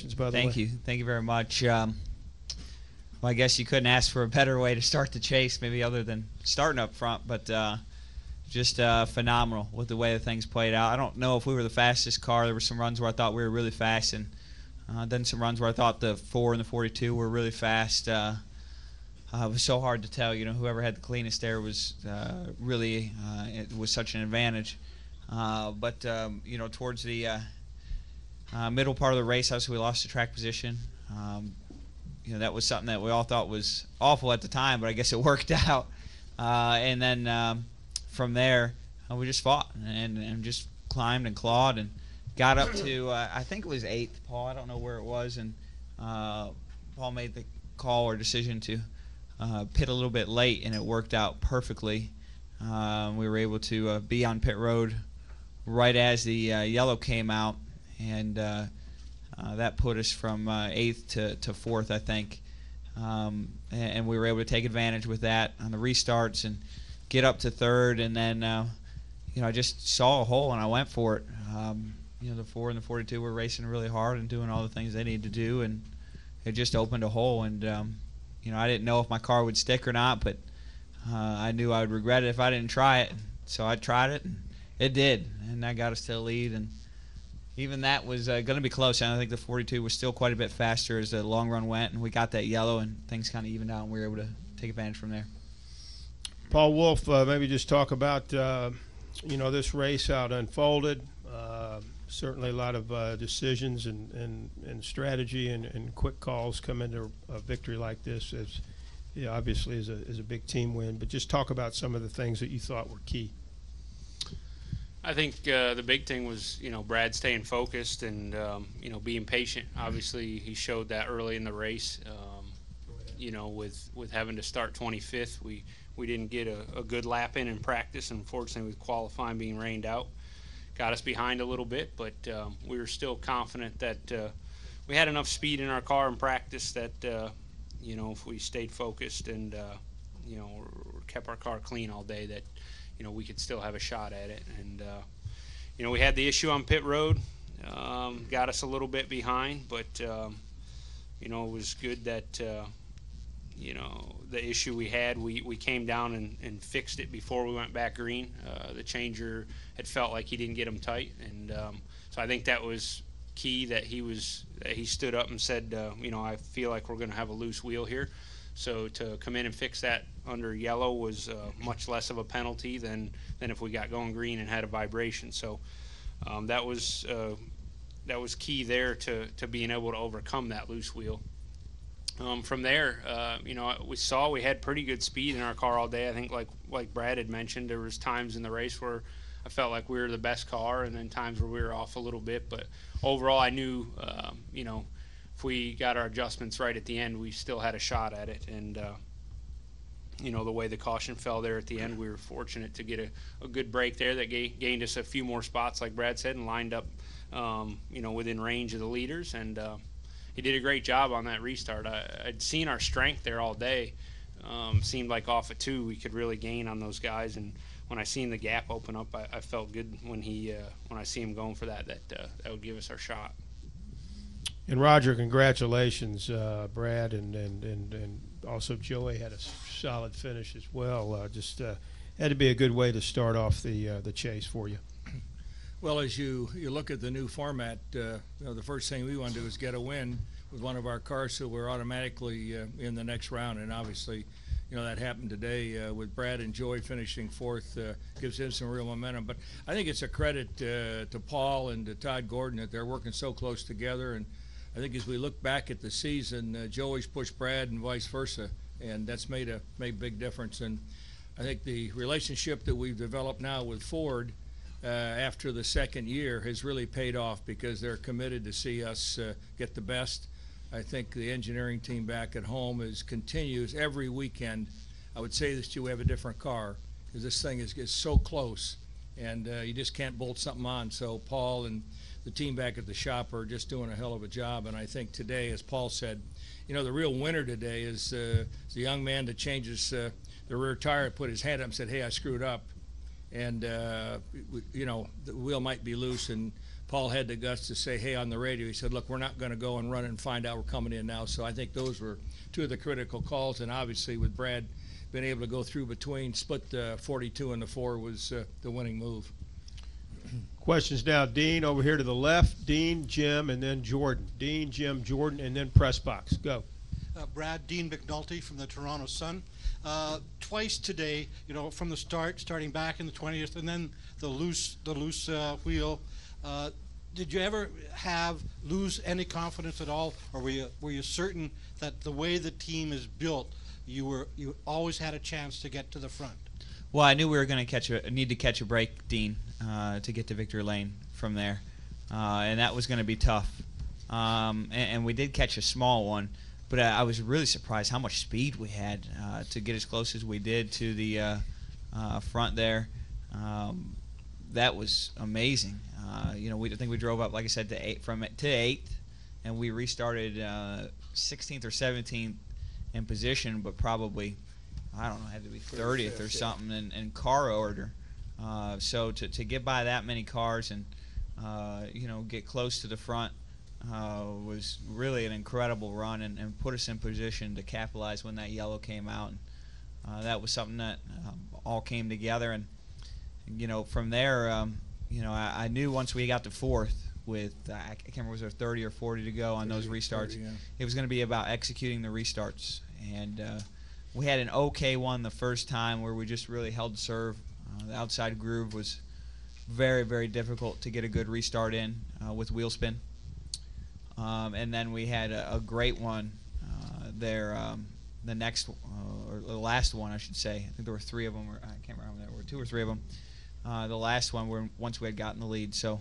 Congratulations, by the way. Thank you very much. Well, I guess you couldn't ask for a better way to start the chase, maybe other than starting up front, but just phenomenal with the way that things played out. I don't know if we were the fastest car. There were some runs where I thought we were really fast, and then some runs where I thought the 4 and the 42 were really fast. It was so hard to tell. Whoever had the cleanest there was really it was such an advantage. But towards the middle part of the race, obviously we lost the track position. That was something that we all thought was awful at the time, but I guess it worked out. And then from there, we just fought and just climbed and clawed and got up to, I think it was 8th, Paul. I don't know where it was. And Paul made the call or decision to pit a little bit late, and it worked out perfectly. We were able to be on pit road right as the yellow came out, and that put us from 8th to 4th, I think. And we were able to take advantage with that on the restarts and get up to 3rd. And then, I just saw a hole and I went for it. The 4 and the 42 were racing really hard and doing all the things they needed to do, and it just opened a hole. And, I didn't know if my car would stick or not, but I knew I would regret it if I didn't try it. So I tried it, and it did, and that got us to the lead. And even that was going to be close. And I think the 42 was still quite a bit faster as the long run went, and we got that yellow, and things kind of evened out, and we were able to take advantage from there. Paul Wolf, maybe just talk about this race, how it unfolded. Certainly a lot of decisions and strategy and quick calls come into a victory like this, as obviously is a big team win. But just talk about some of the things that you thought were key. I think the big thing was, Brad staying focused and, being patient. Obviously, he showed that early in the race. With having to start 25th, we didn't get a good lap in practice. Unfortunately, with qualifying being rained out, got us behind a little bit. But we were still confident that we had enough speed in our car in practice that, if we stayed focused and, kept our car clean all day, that we could still have a shot at it. And, we had the issue on pit road, got us a little bit behind, but, it was good that, the issue we had, we came down and fixed it before we went back green. The changer had felt like he didn't get them tight. And so I think that was key, that he stood up and said, I feel like we're going to have a loose wheel here. So to come in and fix that under yellow was much less of a penalty than if we got going green and had a vibration. So that was key there to being able to overcome that loose wheel. From there, we had pretty good speed in our car all day. I think like Brad had mentioned, there was times in the race where I felt like we were the best car, and then times where we were off a little bit. But overall, I knew, if we got our adjustments right at the end, we still had a shot at it. And, the way the caution fell there at the end, we were fortunate to get a good break there that gained us a few more spots, like Brad said, and lined up, within range of the leaders. And he did a great job on that restart. I'd seen our strength there all day. Seemed like off of 2 we could really gain on those guys. And when I seen the gap open up, I felt good when I see him going for that would give us our shot. And Roger, congratulations, Brad, and also Joey had a solid finish as well. Just had to be a good way to start off the chase for you. Well, as you look at the new format, the first thing we want to do is get a win with one of our cars, so we're automatically in the next round. And obviously, that happened today with Brad and Joey finishing 4th. Gives him some real momentum. But I think it's a credit to Paul and to Todd Gordon that they're working so close together. And I think as we look back at the season, Joey's pushed Brad and vice versa, and that's made a big difference. And I think the relationship that we've developed now with Ford after the second year has really paid off, because they're committed to see us get the best. I think the engineering team back at home continues every weekend. I would say this, we have a different car, because this thing is so close, and you just can't bolt something on. So Paul and the team back at the shop are just doing a hell of a job. And I think today, as Paul said, the real winner today is the young man that changes the rear tire, put his hand up and said, "Hey, I screwed up." And, the wheel might be loose, Paul had the guts to say, hey, on the radio, he said, look, we're not going to go and run and find out we're coming in now. So I think those were two of the critical calls. And obviously with Brad being able to go through between, split the 42 and the 4 was the winning move. Questions now. Dean over here to the left. Dean, Jim, and then Jordan. Dean, Jim, Jordan, and then press box. Go. Brad, Dean McNulty from the Toronto Sun. Twice today, from the start, starting back in the 20th, and then the loose wheel. Did you ever lose any confidence at all, or were you certain that the way the team is built, you always had a chance to get to the front? Well, I knew we were going to need to catch a break, Dean, to get to victory lane from there, and that was going to be tough. And we did catch a small one, but I was really surprised how much speed we had to get as close as we did to the front there. That was amazing. I think we drove up, like I said, to 8th, and we restarted 16th or 17th in position, but probably, I don't know, had to be 30th or something in car order. So to get by that many cars and get close to the front was really an incredible run and put us in position to capitalize when that yellow came out. And that was something that all came together. And from there, I knew once we got to 4th with I can't remember, was there 30 or 40 to go on those restarts. 30, yeah. It was going to be about executing the restarts, and we had an okay one the first time where we just really held serve. The outside groove was very, very difficult to get a good restart in with wheel spin. And then we had a great one there, the next, or the last one, I should say. I think there were 3 of them, or I can't remember, there were 2 or 3 of them. The last one, once we had gotten the lead. So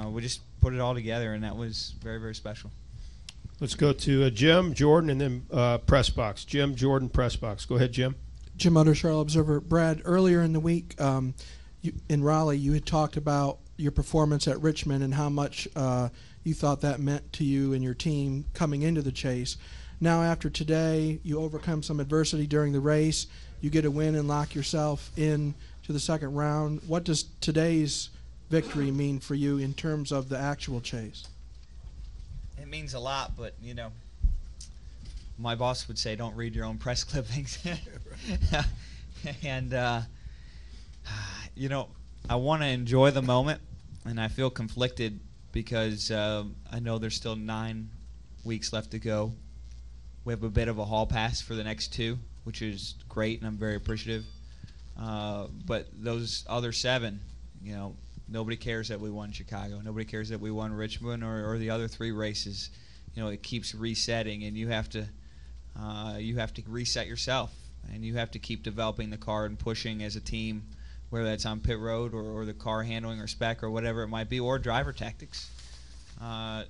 we just put it all together, and that was very, very special. Let's go to Jim, Jordan, and then press box. Jim, Jordan, press box. Go ahead, Jim. Jim Utter, Charlotte Observer. Brad, earlier in the week in Raleigh, you had talked about your performance at Richmond and how much you thought that meant to you and your team coming into the chase. Now, after today, you overcome some adversity during the race. You get a win and lock yourself in to the second round. What does today's victory mean for you in terms of the actual chase? It means a lot, but, my boss would say don't read your own press clippings. And, I want to enjoy the moment, and I feel conflicted because I know there's still 9 weeks left to go. We have a bit of a hall pass for the next 2, which is great, and I'm very appreciative. But those other 7, nobody cares that we won Chicago. Nobody cares that we won Richmond or the other 3 races. It keeps resetting, and you have to reset yourself, and you have to keep developing the car and pushing as a team, whether that's on pit road or the car handling or spec or whatever it might be, or driver tactics.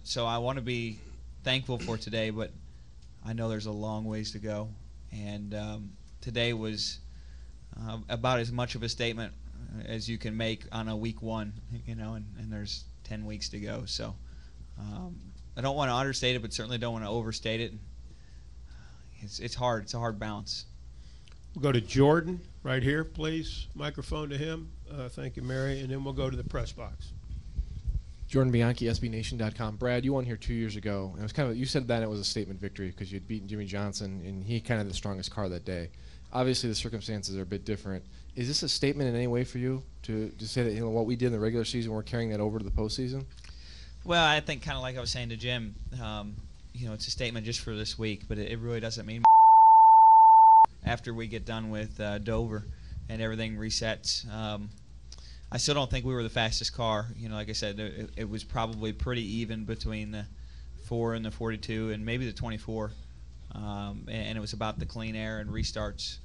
So I want to be thankful for today, but I know there's a long ways to go. And today was about as much of a statement as you can make on a week 1, and there's 10 weeks to go. So I don't want to understate it, but certainly don't want to overstate it. It's hard. It's a hard balance. We'll go to Jordan right here, please. Microphone to him. Thank you, Mary. And then we'll go to the press box. Jordan Bianchi, SBNation.com. Brad, you won here 2 years ago. And it was you said that it was a statement victory because you'd beaten Jimmy Johnson, and he kind of the strongest car that day. Obviously, the circumstances are a bit different. Is this a statement in any way for you to say that what we did in the regular season, we're carrying that over to the postseason? Well, I think kind of like I was saying to Jim, it's a statement just for this week, but it really doesn't mean after we get done with Dover and everything resets. I still don't think we were the fastest car. Like I said, it was probably pretty even between the 4 and the 42 and maybe the 24. And it was about the clean air and restarts.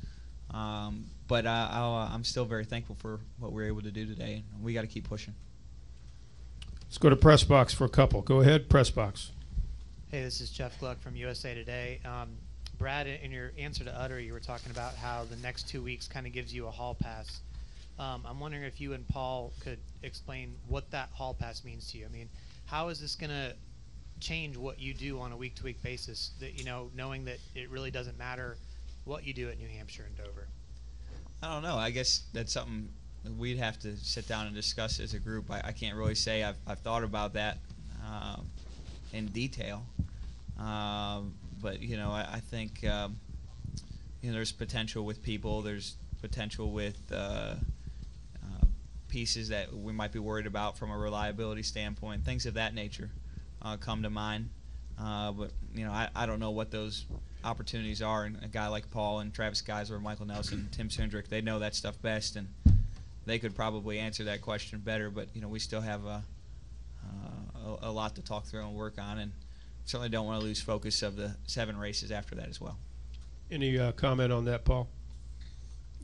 But I'm still very thankful for what we were able to do today, and we got to keep pushing. Let's go to press box for a couple. Go ahead, press box. Hey, this is Jeff Gluck from USA Today. Brad, in your answer to Utter, you were talking about how the next 2 weeks kind of gives you a hall pass. I'm wondering if you and Paul could explain what that hall pass means to you. I mean, how is this going to change what you do on a week-to-week basis, that knowing that it really doesn't matter what you do at New Hampshire and Dover? I don't know. I guess that's something we'd have to sit down and discuss as a group. I can't really say I've thought about that in detail. But I think there's potential with people. There's potential with pieces that we might be worried about from a reliability standpoint. Things of that nature come to mind. But I don't know what those opportunities are. And a guy like Paul and Travis Geisler, Michael Nelson, Tim Sundrick, they know that stuff best, and they could probably answer that question better. But we still have a lot to talk through and work on, and certainly don't want to lose focus of the 7 races after that as well. Any comment on that, Paul?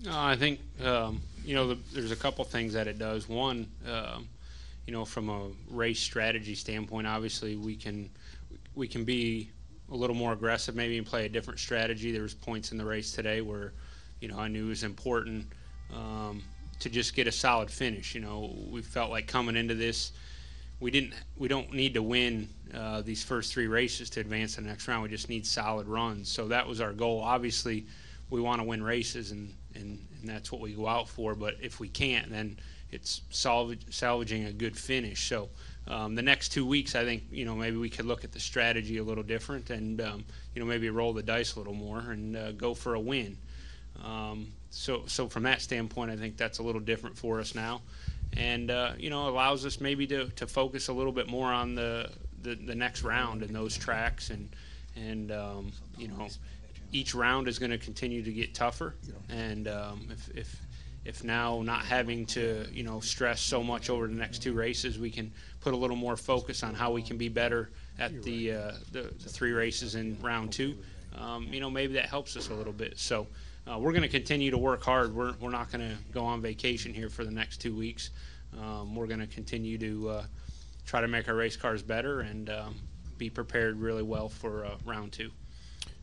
No, I think there's a couple things that it does. One, from a race strategy standpoint, obviously we can be a little more aggressive maybe and play a different strategy. There was points in the race today where I knew it was important to just get a solid finish. We felt like coming into this, we don't need to win these first 3 races to advance to the next round. We just need solid runs. So that was our goal. Obviously, we want to win races, and that's what we go out for. But if we can't, then it's salvaging a good finish. So the next 2 weeks, I think maybe we could look at the strategy a little different, and maybe roll the dice a little more and go for a win. So from that standpoint, I think that's a little different for us now, and allows us maybe to focus a little bit more on the next round and those tracks, and each round is going to continue to get tougher, and if now not having to stress so much over the next 2 races, we can put a little more focus on how we can be better at the 3 races in round 2. Maybe that helps us a little bit. So we're going to continue to work hard. We're not going to go on vacation here for the next 2 weeks. We're going to continue to try to make our race cars better and be prepared really well for round 2.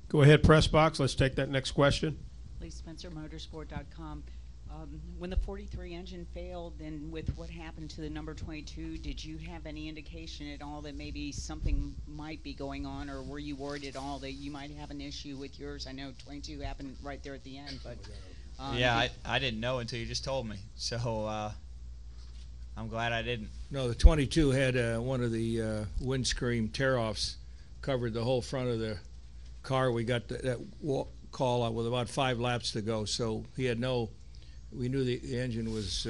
Go ahead, press box. Let's take that next question. Lee Spencer, Motorsport.com. When the 43 engine failed, and with what happened to the number 22, did you have any indication at all that maybe something might be going on, or were you worried at all that you might have an issue with yours? I know 22 happened right there at the end, but yeah, I didn't know until you just told me. So I'm glad I didn't. No, the 22 had one of the windscreen tear-offs covered the whole front of the car. We got that call out with about 5 laps to go, so he had no. We knew the engine was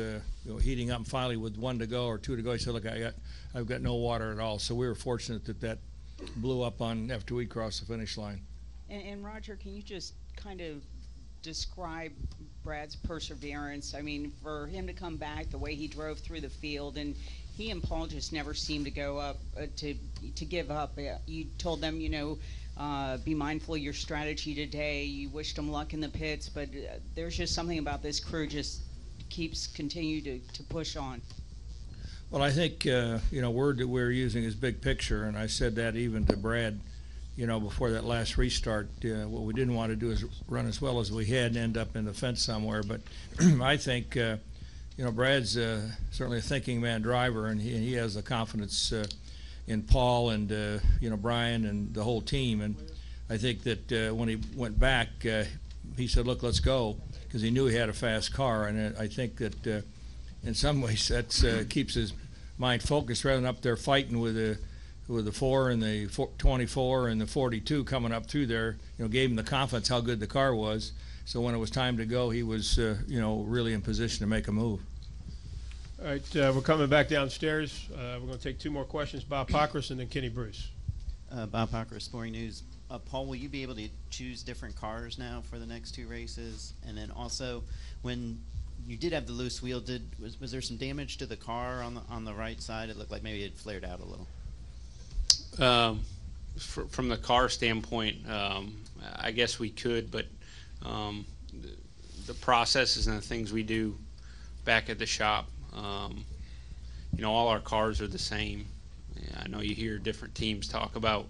heating up. And finally, with 1 to go or 2 to go, he said, "Look, I've got no water at all." So we were fortunate that blew up on after we crossed the finish line. And Roger, can you just kind of describe Brad's perseverance? I mean, for him to come back the way he drove through the field, and he and Paul just never seemed to go up to give up. You told them, be mindful of your strategy today. You wished them luck in the pits, but there's just something about this crew just continue to push on. Well, I think word that we're using is big picture, and I said that even to Brad, before that last restart. What we didn't want to do is run as well as we had and end up in the fence somewhere. But I think Brad's certainly a thinking man driver, and he has the confidence in Paul and Brian and the whole team. And I think that when he went back, he said, "Look, let's go," because he knew he had a fast car. And I think that in some ways that keeps his mind focused rather than up there fighting with the 4 and the 24 and the 42 coming up through there. Gave him the confidence how good the car was. So when it was time to go, he was really in position to make a move. All right, we're coming back downstairs. We're going to take 2 more questions. Bob Pockris and then Kenny Bruce. Bob Pockris, Sporting News. Paul, will you be able to choose different cars now for the next 2 races? And then also, when you did have the loose wheel, was there some damage to the car on the right side? It looked like maybe it flared out a little. From the car standpoint, I guess we could, but the processes and the things we do back at the shop, all our cars are the same. I know you hear different teams talk about,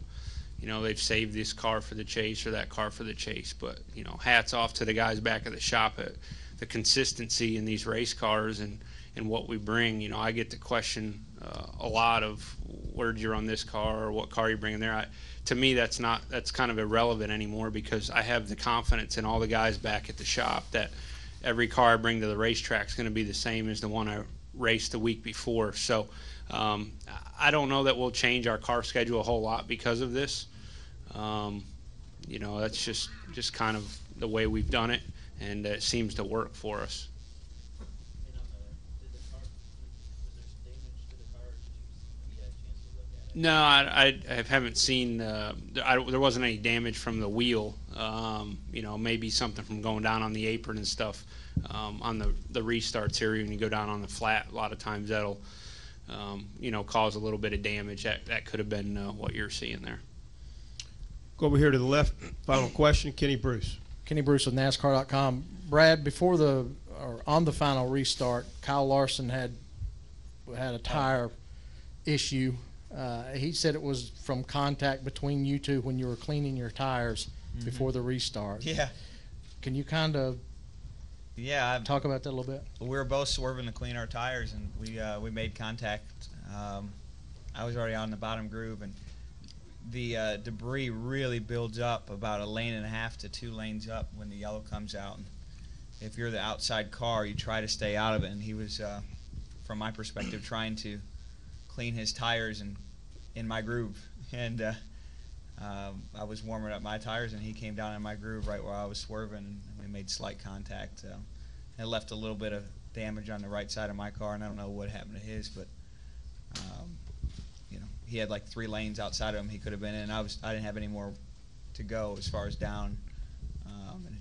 they've saved this car for the chase or that car for the chase, but, hats off to the guys back at the shop at the consistency in these race cars and what we bring. I get the question a lot of where'd you run this car or what car you bringing there. To me, that's kind of irrelevant anymore because I have the confidence in all the guys back at the shop that every car I bring to the racetrack is going to be the same as the one I raced the week before. So I don't know that we'll change our car schedule a whole lot because of this. That's just kind of the way we've done it, and it seems to work for us. No, I haven't seen. There wasn't any damage from the wheel. Maybe something from going down on the apron and stuff. On the restarts here, when you go down on the flat, a lot of times that'll, cause a little bit of damage. That could have been what you're seeing there. Go over here to the left. Final question, Kenny Bruce. Kenny Bruce with NASCAR.com. Brad, on the final restart, Kyle Larson had a tire issue. He said it was from contact between you two when you were cleaning your tires before the restart. Yeah. Can you kind of talk about that a little bit? We were both swerving to clean our tires, and we made contact. I was already on the bottom groove, and the debris really builds up about 1.5 lanes to 2 lanes up when the yellow comes out. And if you're the outside car, you try to stay out of it. And he was, from my perspective, trying to clean his tires and in my groove. And I was warming up my tires, and he came down in my groove right where I was swerving, and we made slight contact. It left a little bit of damage on the right side of my car, and I don't know what happened to his, but he had like 3 lanes outside of him he could have been in. I didn't have any more to go as far as down, and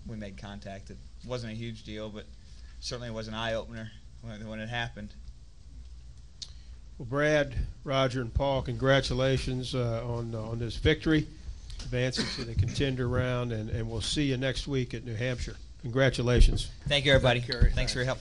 we made contact. It wasn't a huge deal, but certainly was an eye opener when it happened. Well, Brad, Roger, and Paul, congratulations on this victory, advancing to the contender round, and we'll see you next week at New Hampshire. Congratulations. Thank you, everybody. Thanks for your help.